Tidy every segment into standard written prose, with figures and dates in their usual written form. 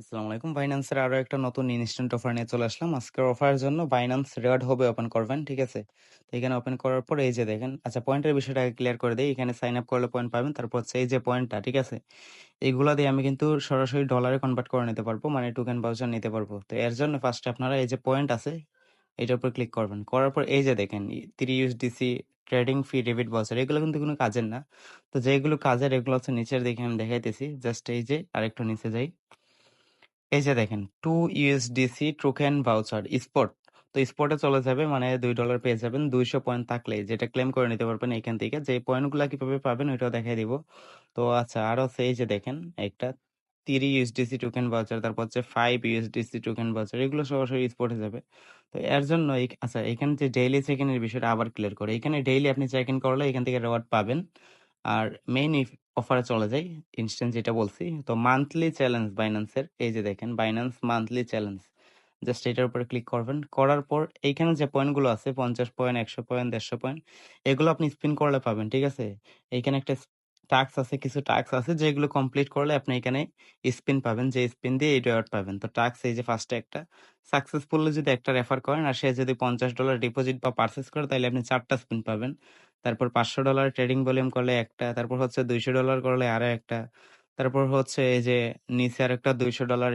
আসসালামু আলাইকুম। বাইন্যান্সের আরো একটা নতুন ইনস্ট্যান্ট অফার নিয়ে চলে আসলাম। আজকের অফারের জন্য বাইন্যান্স রিওয়ার্ড হবে ওপেন করবেন, ঠিক আছে? তো এখানে ওপেন করার পর এই যে দেখেন, আচ্ছা পয়েন্টের বিষয়টা আগে ক্লিয়ার করে দেই। এখানে সাইন আপ করলে পয়েন্ট পাবেন। তারপর হচ্ছে এই যে পয়েন্টটা, ঠিক আছে? এগুলা দিয়ে আমি কিন্তু সরাসরি ডলারে কনভার্ট করে নিতে পারবো, মানে টোকেন ভাউচার নিতে পারবো। তো এর জন্য ফার্স্টে আপনারা এই যে পয়েন্ট আছে, এটার উপর ক্লিক করবেন। করার পর এই যে দেখেন 3 ইউএসডিসি ট্রেডিং ফি ডেবিট ভাউচার, এগুলো কিন্তু কোনো কাজের না। তো যেগুলো কাজের এগুলো হচ্ছে নিচের দিকে আমি দেখাইতেছি। জাস্ট এই যে আরেকটু নিচে যাই। এই যে দেখেন 2 ইউএসডিসি টোকেন ভাউচার স্পট। তো স্পটে চলে যাবে, মানে $2 পেয়ে যাবেন 200 পয়েন্ট থাকলে, যেটা ক্লেম করে নিতে পারবেন এখান থেকে। যে পয়েন্টগুলো কিভাবে পাবেন ওইটাও দেখাই দিব। তো আচ্ছা, আর হচ্ছে এই যে দেখেন একটা 3 ইউএসডিসি টোকেন ভাউচার, তারপর হচ্ছে 5 ইউএসডিসি টোকেন ভাউচার, এগুলো সরাসরি স্পটে যাবে। তো এর জন্য আচ্ছা, এখানে যে ডেইলি চেক ইনের বিষয়টা আবার ক্লিয়ার করে। এখানে ডেইলি আপনি চেক ইন করলে এখান থেকে রিওয়ার্ড পাবেন। আর মেইন অফারে চলে যাই, ইনস্ট্যান্ট যেটা বলছি। তো মান্থলি চ্যালেঞ্জ বাইন্যান্সের, এই যে দেখেন বাইন্যান্স মান্থলি চ্যালেঞ্জ, জাস্ট এটার উপরে ক্লিক করবেন। করার পর এইখানে যে পয়েন্টগুলো আছে 50 পয়েন্ট, 100 পয়েন্ট, 150 পয়েন্ট, এগুলো আপনি স্পিন করলে পাবেন, ঠিক আছে? এইখানে একটা টাস্ক আছে, কিছু টাস্ক আছে যেগুলো কমপ্লিট করলে আপনি এখানে স্পিন পাবেন, যে স্পিন দিয়ে এই রিওয়ার্ড পাবেন। তো টাস্ক এই যে ফার্স্টে একটা সাকসেসফুলি যদি একটা রেফার করেন আর সে যদি $50 ডিপোজিট বা পার্চেস করে, তাহলে আপনি 4টা স্পিন পাবেন। তারপর $500 ট্রেডিং ভলিউম করলে একটা, তারপর হচ্ছে $200 করলে আরো একটা, তারপর হচ্ছে এই যে নিচে আরেকটা $200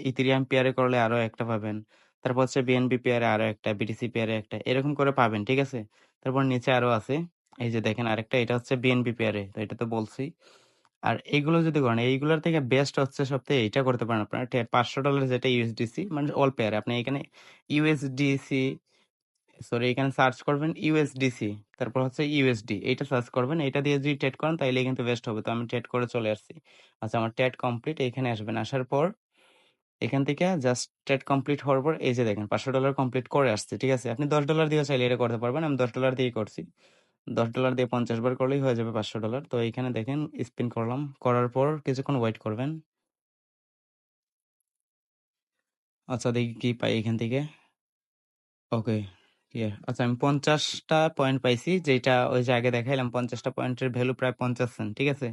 ইথেরিয়াম পেয়ারে করলে আরো একটা পাবেন। তারপর হচ্ছে বিএনবি পেয়ারে আরো একটা, বিটিসি পেয়ারে একটা, এরকম করে পাবেন, ঠিক আছে? তারপর নিচে আরো আছে, এই যে দেখেন আরেকটা, এটা হচ্ছে বিএনবি পেয়ারে, তো এটা তো বলছি। আর এইগুলো যদি করেন, এইগুলোর থেকে বেস্ট হচ্ছে সবথেকে এইটা করতে পারেন আপনারা। $500 যেটা ইউএসডিসি, মানে অল পেয়ারে আপনি এখানে ইউএসডিসি, সরি, এখানে সার্চ করবেন ইউএসডিসি, তারপর হচ্ছে ইউএসডি, এইটা সার্চ করবেন। এটা দিয়ে যদি ট্রেড করেন তাইলে কিন্তু বেস্ট হবে। তো আমি ট্রেড করে চলে আসছি। আচ্ছা, আমার ট্রেড কমপ্লিট। এখানে আসবেন, আসার পর এখান থেকে জাস্ট ট্রেড কমপ্লিট হওয়ার পর এই যে দেখেন $500 কমপ্লিট করে আসছে, ঠিক আছে? আপনি $10 দিয়ে চাইলে এটা করতে পারবেন। আমি $10 দিয়েই করছি। $10 দিয়ে 50 বার করলেই হয়ে যাবে $500। তো এইখানে দেখেন স্পিন করলাম, করার পর কিছুক্ষণ ওয়েট করবেন। আচ্ছা, দেখি কি পাই এখান থেকে। ওকে, ক্লিয়ার। আচ্ছা, আমি 50টা পয়েন্ট পাইছি, যেটা ওই যে আগে দেখাইলাম। 50টা পয়েন্টের ভ্যালু প্রায় 50 সেন্ট, ঠিক আছে?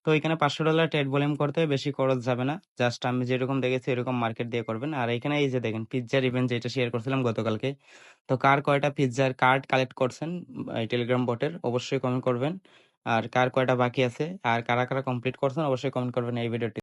তো এখানে $500 ট্রেড ভলিউম করতে বেশি খরচ যাবে না। জাস্ট আমি যেরকম দেখেছি এরকম মার্কেট দিয়ে করবেন। আর এখানে এই যে দেখেন পিৎজার ইভেন্ট, যেটা শেয়ার করছিলাম গতকালকে। তো কার কয়টা পিৎজার কার্ড কালেক্ট করছেন এই টেলিগ্রাম বটের, অবশ্যই কমেন্ট করবেন। আর কার কয়টা বাকি আছে আর কারা কারা কমপ্লিট করছেন, অবশ্যই কমেন্ট করবেন এই ভিডিওটি।